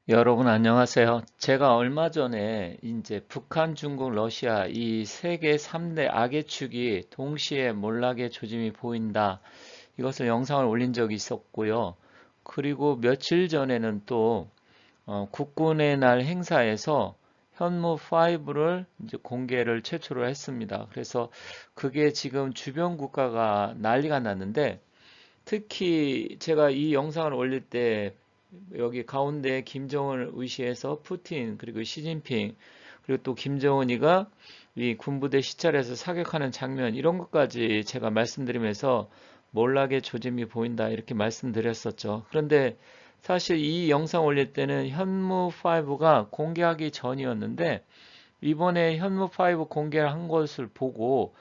여러분 안녕하세요. 제가 얼마 전에 이제 북한, 중국, 러시아 이 세계 3대 악의 축이 동시에 몰락의 조짐이 보인다. 이것을 영상을 올린 적이 있었고요. 그리고 며칠 전에는 또 국군의 날 행사에서 현무 5를 이제 공개를 최초로 했습니다. 그래서 그게 지금 주변 국가가 난리가 났는데 특히 제가 이 영상을 올릴 때 여기 가운데 김정은을 의시해서 푸틴 그리고 시진핑 그리고 또 김정은이가 이 군부대 시찰에서 사격하는 장면 이런 것까지 제가 말씀드리면서 몰락의 조짐이 보인다 이렇게 말씀드렸었죠. 그런데 사실 이 영상 올릴 때는 현무5가 공개하기 전이었는데 이번에 현무5 공개를 한 것을 보고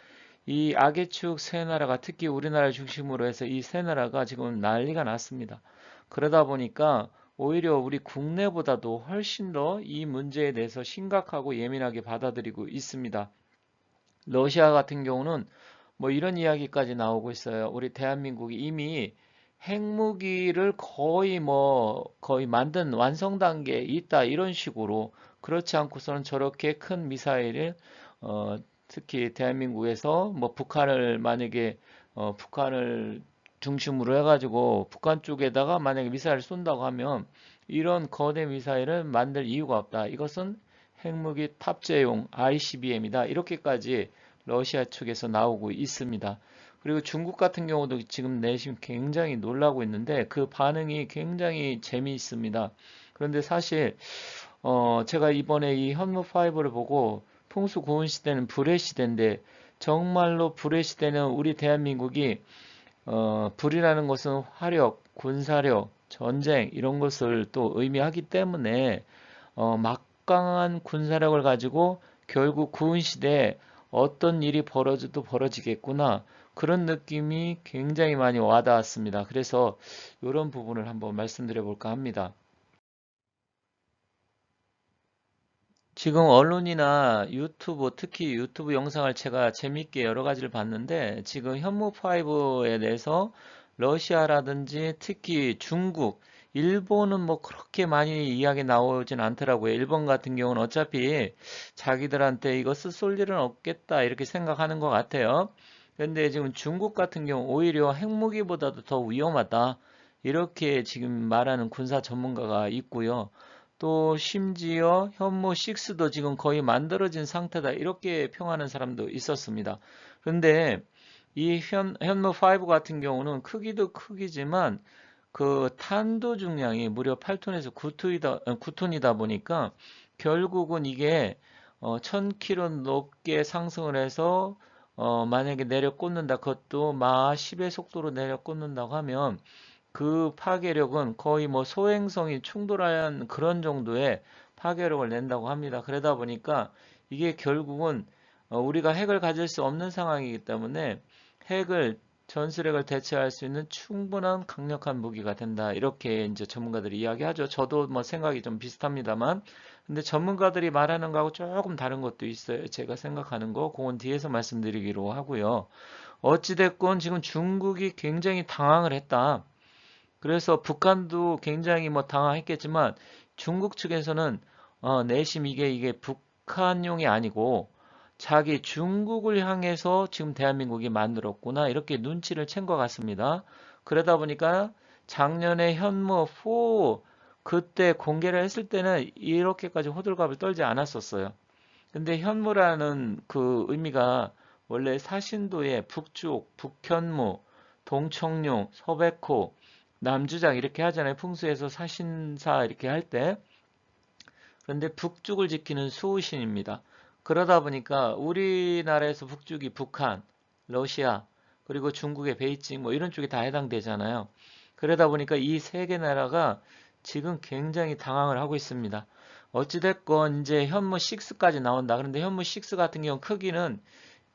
이 악의 축 세 나라가 특히 우리나라 중심으로 해서 이 세 나라가 지금 난리가 났습니다. 그러다 보니까 오히려 우리 국내보다도 훨씬 더 이 문제에 대해서 심각하고 예민하게 받아들이고 있습니다. 러시아 같은 경우는 뭐 이런 이야기까지 나오고 있어요. 우리 대한민국이 이미 핵무기를 거의 만든 완성 단계에 있다 이런 식으로 그렇지 않고서는 저렇게 큰 미사일을 특히 대한민국에서 뭐 북한을 만약에 북한을 중심으로 해가지고 북한 쪽에다가 만약에 미사일을 쏜다고 하면 이런 거대 미사일을 만들 이유가 없다. 이것은 핵무기 탑재용 ICBM이다. 이렇게까지 러시아 측에서 나오고 있습니다. 그리고 중국 같은 경우도 지금 내심 굉장히 놀라고 있는데 그 반응이 굉장히 재미있습니다. 그런데 사실 제가 이번에 이 현무5를 보고 풍수 고운 시대는 불의 시대인데 정말로 불의 시대는 우리 대한민국이 불이라는 것은 화력, 군사력, 전쟁 이런 것을 또 의미하기 때문에 막강한 군사력을 가지고 결국 구은 시대에 어떤 일이 벌어져도 벌어지겠구나. 그런 느낌이 굉장히 많이 와닿았습니다. 그래서 이런 부분을 한번 말씀드려 볼까 합니다. 지금 언론이나 유튜브, 특히 유튜브 영상을 제가 재밌게 여러 가지를 봤는데, 지금 현무5에 대해서 러시아라든지 특히 중국, 일본은 뭐 그렇게 많이 이야기 나오진 않더라고요. 일본 같은 경우는 어차피 자기들한테 이거 쏠 일은 없겠다 이렇게 생각하는 것 같아요. 근데 지금 중국 같은 경우 오히려 핵무기보다도 더 위험하다. 이렇게 지금 말하는 군사 전문가가 있고요. 또 심지어 현무 6도 지금 거의 만들어진 상태다. 이렇게 평하는 사람도 있었습니다. 그런데 이 현무 5 같은 경우는 크기도 크기지만 그 탄도 중량이 무려 8톤에서 9톤이다 보니까 결국은 이게 1000km 높게 상승을 해서 만약에 내려 꽂는다. 그것도 마 10의 속도로 내려 꽂는다고 하면 그 파괴력은 거의 뭐 소행성이 충돌한 그런 정도의 파괴력을 낸다고 합니다. 그러다 보니까 이게 결국은 우리가 핵을 가질 수 없는 상황이기 때문에 핵을 전술핵을 대체할 수 있는 충분한 강력한 무기가 된다. 이렇게 이제 전문가들이 이야기하죠. 저도 뭐 생각이 좀 비슷합니다만, 근데 전문가들이 말하는 거하고 조금 다른 것도 있어요. 제가 생각하는 거, 그건 뒤에서 말씀드리기로 하고요. 어찌됐건 지금 중국이 굉장히 당황을 했다. 그래서 북한도 굉장히 뭐 당황했겠지만 중국 측에서는 내심 이게 북한용이 아니고 자기 중국을 향해서 지금 대한민국이 만들었구나 이렇게 눈치를 챈 것 같습니다. 그러다 보니까 작년에 현무 4 그때 공개를 했을 때는 이렇게까지 호들갑을 떨지 않았었어요. 근데 현무라는 그 의미가 원래 사신도의 북쪽, 북현무, 동청룡, 서백호, 남주장 이렇게 하잖아요. 풍수에서 사신사 이렇게 할 때. 그런데 북쪽을 지키는 수호신입니다. 그러다 보니까 우리나라에서 북쪽이 북한, 러시아, 그리고 중국의 베이징 뭐 이런 쪽이 다 해당되잖아요. 그러다 보니까 이 세 개 나라가 지금 굉장히 당황을 하고 있습니다. 어찌됐건 이제 현무 6까지 나온다. 그런데 현무 6 같은 경우 크기는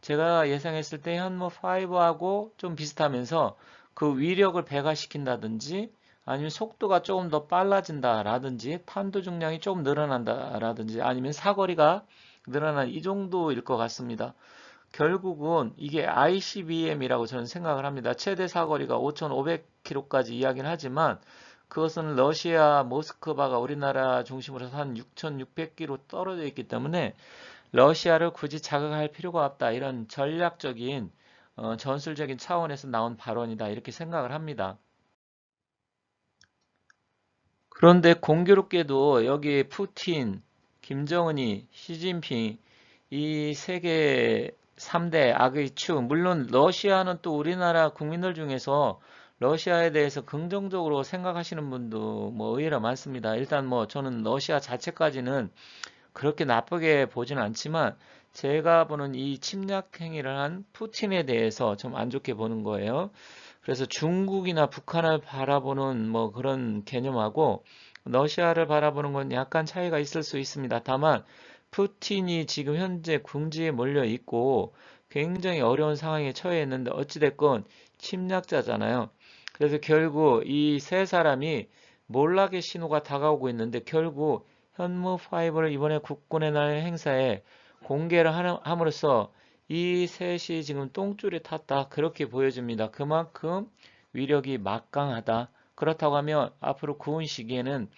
제가 예상했을 때 현무 5하고 좀 비슷하면서 그 위력을 배가시킨다든지 아니면 속도가 조금 더 빨라진다라든지 탄도 중량이 조금 늘어난다라든지 아니면 사거리가 늘어난 이 정도일 것 같습니다. 결국은 이게 ICBM이라고 저는 생각을 합니다. 최대 사거리가 5,500km까지 이야기는 하지만 그것은 러시아 모스크바가 우리나라 중심으로 한 6,600km 떨어져 있기 때문에 러시아를 굳이 자극할 필요가 없다. 이런 전략적인 전술적인 차원에서 나온 발언이다. 이렇게 생각을 합니다. 그런데 공교롭게도 여기 푸틴, 김정은이, 시진핑 이 세계 3대 악의 축, 물론 러시아는 또 우리나라 국민들 중에서 러시아에 대해서 긍정적으로 생각하시는 분도 뭐 의외로 많습니다. 일단 뭐 저는 러시아 자체까지는 그렇게 나쁘게 보지는 않지만 제가 보는 이 침략 행위를 한 푸틴에 대해서 좀 안 좋게 보는 거예요. 그래서 중국이나 북한을 바라보는 뭐 그런 개념하고 러시아를 바라보는 건 약간 차이가 있을 수 있습니다. 다만 푸틴이 지금 현재 궁지에 몰려 있고 굉장히 어려운 상황에 처해 있는데 어찌됐건 침략자잖아요. 그래서 결국 이 세 사람이 몰락의 신호가 다가오고 있는데 결국 현무5를 이번에 국군의 날 행사에 공개를 함으로써 이 셋이 지금 똥줄에 탔다. 그렇게 보여집니다. 그만큼 위력이 막강하다. 그렇다고 하면 앞으로 구은 시기에는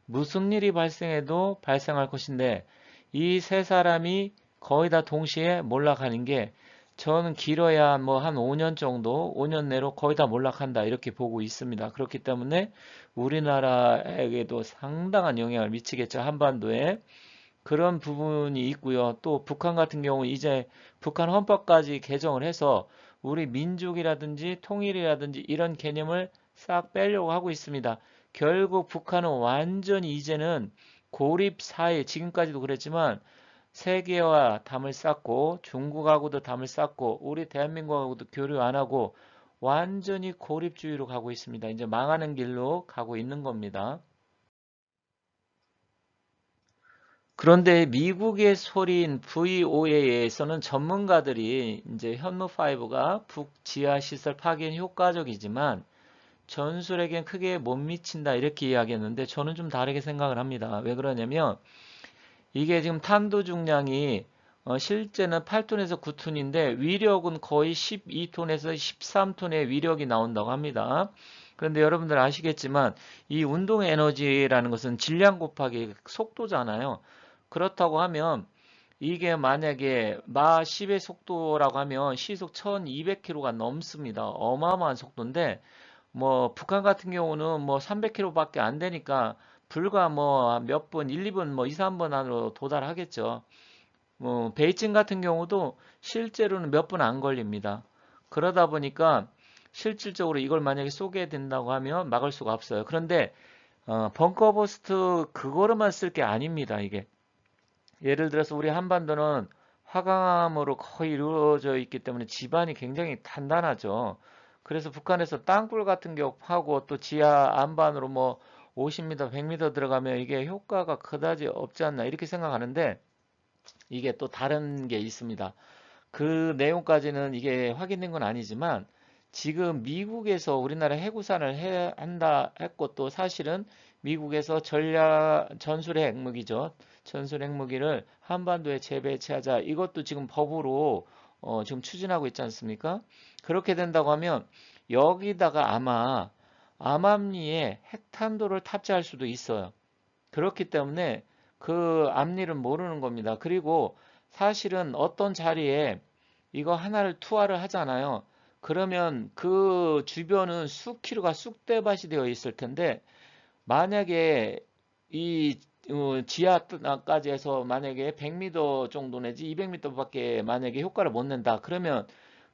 무슨 일이 발생해도 발생할 것인데 이 세 사람이 거의 다 동시에 몰락하는 게 저는 길어야 뭐 한 5년 정도, 5년 내로 거의 다 몰락한다 이렇게 보고 있습니다. 그렇기 때문에 우리나라에게도 상당한 영향을 미치겠죠. 한반도에. 그런 부분이 있고요. 또 북한 같은 경우 이제 북한 헌법까지 개정을 해서 우리 민족이라든지 통일이라든지 이런 개념을 싹 빼려고 하고 있습니다. 결국 북한은 완전히 이제는 고립 사회, 지금까지도 그랬지만 세계와 담을 쌓고 중국하고도 담을 쌓고 우리 대한민국하고도 교류 안 하고 완전히 고립주의로 가고 있습니다. 이제 망하는 길로 가고 있는 겁니다. 그런데 미국의 소리인 VOA에서는 전문가들이 이제 현무5가 북지하 시설 파괴는 효과적이지만 전술에겐 크게 못 미친다 이렇게 이야기했는데 저는 좀 다르게 생각을 합니다. 왜 그러냐면 이게 지금 탄도 중량이 실제는 8톤에서 9톤인데 위력은 거의 12톤에서 13톤의 위력이 나온다고 합니다. 그런데 여러분들 아시겠지만 이 운동 에너지라는 것은 질량 곱하기 속도잖아요. 그렇다고 하면 이게 만약에 마 10의 속도라고 하면 시속 1200km가 넘습니다. 어마어마한 속도인데 뭐 북한 같은 경우는 뭐 300km밖에 안 되니까 불과 뭐 몇 분, 1, 2분, 뭐 2, 3분 안으로 도달하겠죠. 뭐 베이징 같은 경우도 실제로는 몇 분 안 걸립니다. 그러다 보니까 실질적으로 이걸 만약에 쏘게 된다고 하면 막을 수가 없어요. 그런데 벙커버스트 그거로만 쓸 게 아닙니다. 이게 예를 들어서 우리 한반도는 화강암으로 거의 이루어져 있기 때문에 지반이 굉장히 단단하죠. 그래서 북한에서 땅굴 같은 게 파고 또 지하 안반으로 뭐 50m, 100m 들어가면 이게 효과가 그다지 없지 않나 이렇게 생각하는데 이게 또 다른 게 있습니다. 그 내용까지는 이게 확인된 건 아니지만 지금 미국에서 우리나라 해구산을 한다 했고 또 사실은 미국에서 전술 핵무기죠. 전술 핵무기를 한반도에 재배치하자. 이것도 지금 법으로 지금 추진하고 있지 않습니까? 그렇게 된다고 하면 여기다가 아마 암암리에 핵탄도를 탑재할 수도 있어요. 그렇기 때문에 그 앞일은 모르는 겁니다. 그리고 사실은 어떤 자리에 이거 하나를 투하를 하잖아요. 그러면 그 주변은 수키로가 쑥대밭이 되어 있을 텐데 만약에 이 지하까지 해서 만약에 100m 정도 내지 200m밖에 만약에 효과를 못 낸다. 그러면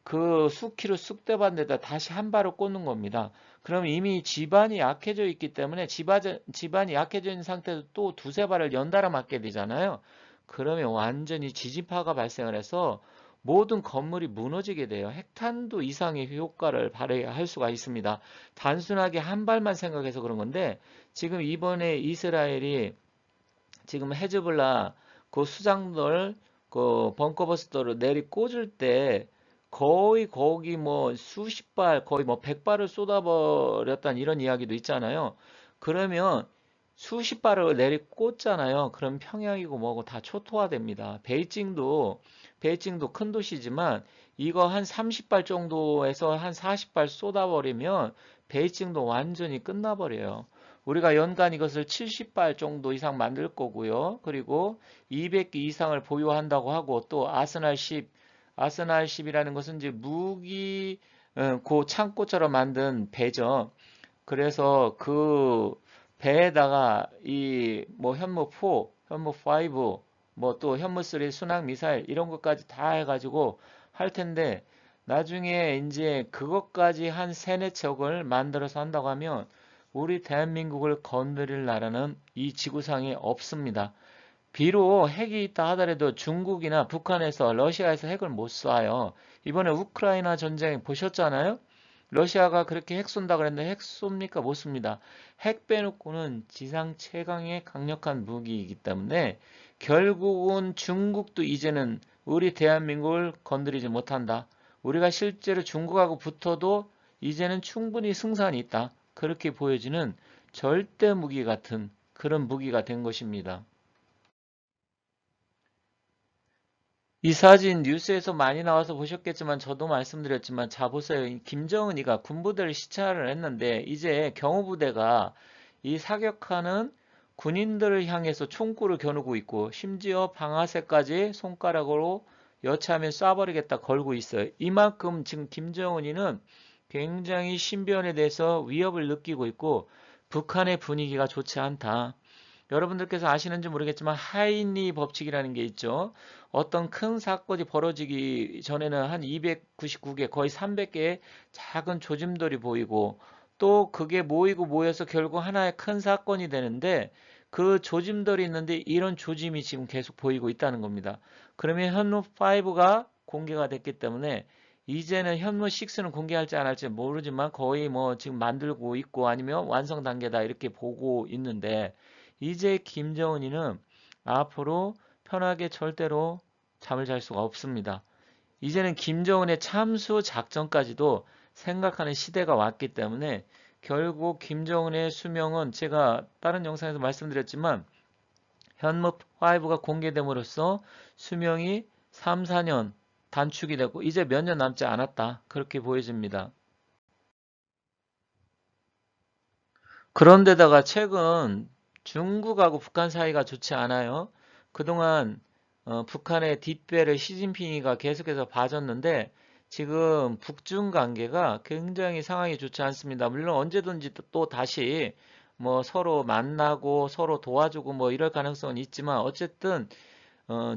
그 수키로 쑥대밭에다 다시 한 발을 꽂는 겁니다. 그럼 이미 지반이 약해져 있기 때문에 지반이 약해져 있는 상태에서 또 두세 발을 연달아 맞게 되잖아요. 그러면 완전히 지진파가 발생을 해서 모든 건물이 무너지게 돼요. 핵탄두 이상의 효과를 발휘할 수가 있습니다. 단순하게 한 발만 생각해서 그런 건데 지금 이번에 이스라엘이 지금 헤즈볼라 그 수장들 그 벙커버스터를 내리 꽂을 때 거의 거기 뭐 수십 발 거의 뭐 100발을 쏟아버렸다는 이런 이야기도 있잖아요. 그러면 수십 발을 내리 꽂잖아요. 그럼 평양이고 뭐고 다 초토화됩니다. 베이징도 큰 도시지만 이거 한 30발 정도에서 한 40발 쏟아버리면 베이징도 완전히 끝나버려요. 우리가 연간 이것을 70발 정도 이상 만들 거고요. 그리고 200개 이상을 보유한다고 하고 또 아스날 10이라는 것은 이제 무기 그 창고처럼 만든 배죠. 그래서 그 배에다가 이 뭐 현무 4, 현무 5, 뭐 또 현무 3 순항 미사일 이런 것까지 다 해가지고 할 텐데 나중에 이제 그것까지 한 세네 척을 만들어서 한다고 하면 우리 대한민국을 건드릴 나라는 이 지구상에 없습니다. 비록 핵이 있다 하더라도 중국이나 북한에서 러시아에서 핵을 못 쏴요. 이번에 우크라이나 전쟁 보셨잖아요? 러시아가 그렇게 핵 쏜다 그랬는데 핵 쏩니까? 못 쏩니다. 핵 빼놓고는 지상 최강의 강력한 무기이기 때문에 결국은 중국도 이제는 우리 대한민국을 건드리지 못한다. 우리가 실제로 중국하고 붙어도 이제는 충분히 승산이 있다. 그렇게 보여지는 절대 무기 같은 그런 무기가 된 것입니다. 이 사진 뉴스에서 많이 나와서 보셨겠지만 저도 말씀드렸지만 자 보세요. 김정은이가 군부대를 시찰을 했는데 이제 경호부대가 이 사격하는 군인들을 향해서 총구를 겨누고 있고 심지어 방아쇠까지 손가락으로 여차하면 쏴버리겠다 걸고 있어요. 이만큼 지금 김정은이는 굉장히 신변에 대해서 위협을 느끼고 있고 북한의 분위기가 좋지 않다. 여러분들께서 아시는지 모르겠지만 하인리 법칙이라는 게 있죠. 어떤 큰 사건이 벌어지기 전에는 한 299개, 거의 300개의 작은 조짐들이 보이고 또 그게 모이고 모여서 결국 하나의 큰 사건이 되는데 그 조짐들이 있는데 이런 조짐이 지금 계속 보이고 있다는 겁니다. 그러면 현무 5가 공개가 됐기 때문에 이제는 현무 6는 공개할지 안 할지 모르지만 거의 뭐 지금 만들고 있고 아니면 완성 단계다 이렇게 보고 있는데 이제 김정은이는 앞으로 편하게 절대로 잠을 잘 수가 없습니다. 이제는 김정은의 참수 작전까지도 생각하는 시대가 왔기 때문에 결국 김정은의 수명은 제가 다른 영상에서 말씀드렸지만 현무5가 공개됨으로써 수명이 3, 4년 단축이 되고 이제 몇 년 남지 않았다. 그렇게 보여집니다. 그런데다가 최근 중국하고 북한 사이가 좋지 않아요. 그동안 북한의 뒷배를 시진핑이가 계속해서 봐줬는데 지금 북중 관계가 굉장히 상황이 좋지 않습니다. 물론 언제든지 또 다시 뭐 서로 만나고 서로 도와주고 뭐 이럴 가능성은 있지만 어쨌든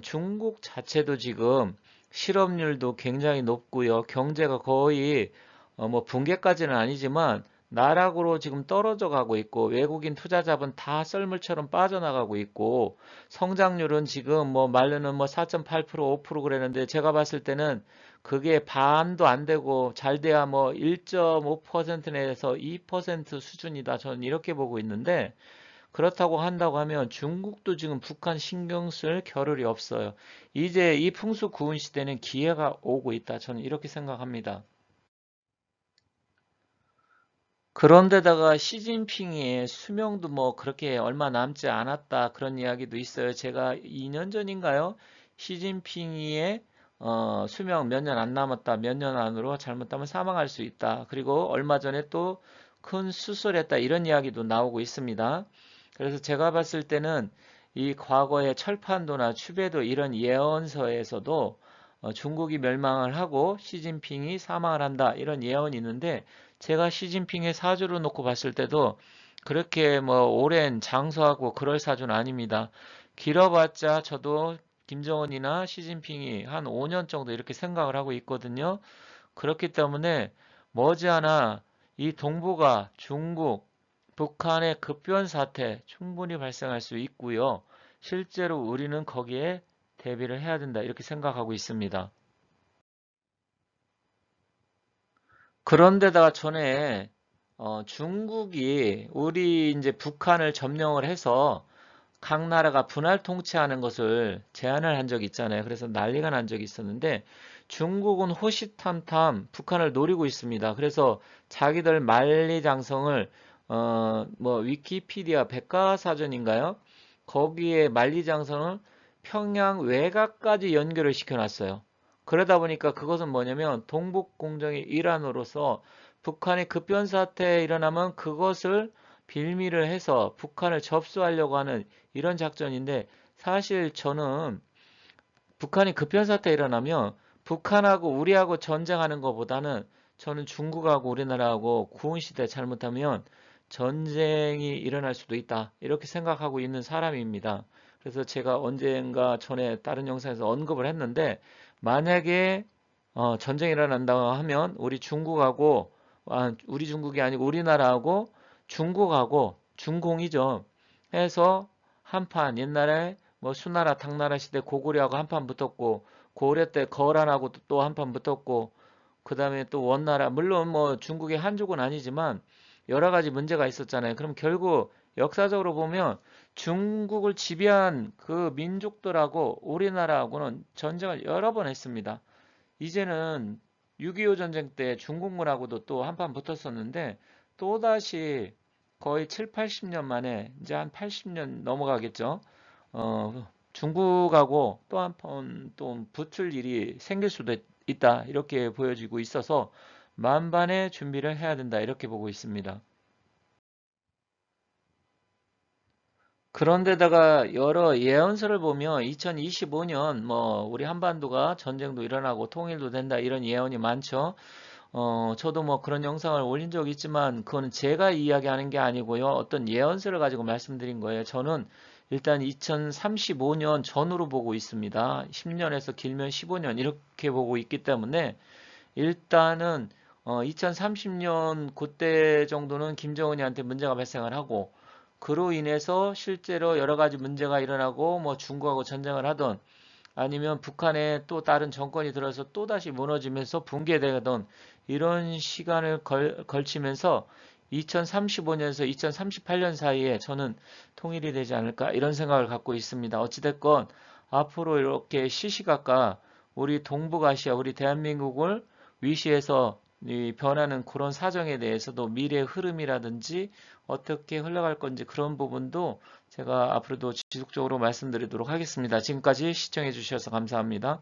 중국 자체도 지금 실업률도 굉장히 높고요. 경제가 거의 뭐 붕괴까지는 아니지만 나락으로 지금 떨어져 가고 있고 외국인 투자 자본 다 썰물처럼 빠져나가고 있고 성장률은 지금 뭐 말로는 뭐 4.8% 5% 그랬는데 제가 봤을 때는 그게 반도 안 되고 잘 돼야 뭐 1.5% 내에서 2% 수준이다. 저는 이렇게 보고 있는데 그렇다고 한다고 하면 중국도 지금 북한 신경 쓸 겨를이 없어요. 이제 이 풍수 구은 시대는 기회가 오고 있다. 저는 이렇게 생각합니다. 그런데다가 시진핑의 수명도 뭐 그렇게 얼마 남지 않았다. 그런 이야기도 있어요. 제가 2년 전인가요? 시진핑의 수명 몇 년 안 남았다. 몇 년 안으로 잘못하면 사망할 수 있다. 그리고 얼마 전에 또 큰 수술했다. 이런 이야기도 나오고 있습니다. 그래서 제가 봤을 때는 이 과거의 철판도나 추배도 이런 예언서에서도 중국이 멸망을 하고 시진핑이 사망을 한다. 이런 예언이 있는데 제가 시진핑의 사주를 놓고 봤을 때도 그렇게 뭐 오랜 장수하고 그럴 사주는 아닙니다. 길어봤자 저도 김정은이나 시진핑이 한 5년 정도 이렇게 생각을 하고 있거든요. 그렇기 때문에 머지않아 이 동북아, 중국, 북한의 급변 사태 충분히 발생할 수 있고요. 실제로 우리는 거기에 대비를 해야 된다 이렇게 생각하고 있습니다. 그런데다가 전에 중국이 우리 이제 북한을 점령을 해서 각 나라가 분할 통치하는 것을 제안을 한 적이 있잖아요. 그래서 난리가 난 적이 있었는데 중국은 호시탐탐 북한을 노리고 있습니다. 그래서 자기들 만리장성을 뭐 위키피디아 백과사전인가요? 거기에 만리장성을 평양 외곽까지 연결을 시켜놨어요. 그러다 보니까 그것은 뭐냐면 동북공정의 일환으로서 북한의 급변사태에 일어나면 그것을 빌미를 해서 북한을 접수하려고 하는 이런 작전인데, 사실 저는 북한이 급변사태 일어나면 북한하고 우리하고 전쟁하는 것보다는 저는 중국하고 우리나라하고 구은시대 잘못하면 전쟁이 일어날 수도 있다, 이렇게 생각하고 있는 사람입니다. 그래서 제가 언젠가 전에 다른 영상에서 언급을 했는데, 만약에 전쟁이 일어난다고 하면 우리 중국하고, 우리 중국이 아니고 우리나라하고 중국하고 중공이죠, 해서 한판, 옛날에 뭐 수나라 당나라 시대 고구려하고 한판 붙었고, 고구려 때 거란하고 또 한판 붙었고, 그 다음에 또 원나라, 물론 뭐 중국의 한족은 아니지만 여러 가지 문제가 있었잖아요. 그럼 결국 역사적으로 보면 중국을 지배한 그 민족들하고 우리나라하고는 전쟁을 여러 번 했습니다. 이제는 6.25 전쟁 때 중국군하고도 또 한판 붙었었는데, 또다시 거의 7, 80년 만에, 이제 한 80년 넘어가겠죠. 중국하고 또 한 번 또 붙을 일이 생길 수도 있다, 이렇게 보여지고 있어서 만반의 준비를 해야 된다, 이렇게 보고 있습니다. 그런데다가 여러 예언서를 보면 2025년 뭐 우리 한반도가 전쟁도 일어나고 통일도 된다, 이런 예언이 많죠. 저도 뭐 그런 영상을 올린 적이 있지만 그건 제가 이야기하는 게 아니고요, 어떤 예언서를 가지고 말씀드린 거예요. 저는 일단 2035년 전후로 보고 있습니다. 10년에서 길면 15년 이렇게 보고 있기 때문에, 일단은 2030년 그때 정도는 김정은이한테 문제가 발생을 하고, 그로 인해서 실제로 여러 가지 문제가 일어나고 뭐 중국하고 전쟁을 하던, 아니면 북한에 또 다른 정권이 들어서 또다시 무너지면서 붕괴되던, 이런 시간을 걸치면서 2035년에서 2038년 사이에 저는 통일이 되지 않을까, 이런 생각을 갖고 있습니다. 어찌됐건 앞으로 이렇게 시시각각 우리 동북아시아, 우리 대한민국을 위시해서 이 변하는 그런 사정에 대해서도 미래의 흐름이라든지 어떻게 흘러갈 건지, 그런 부분도 제가 앞으로도 지속적으로 말씀드리도록 하겠습니다. 지금까지 시청해 주셔서 감사합니다.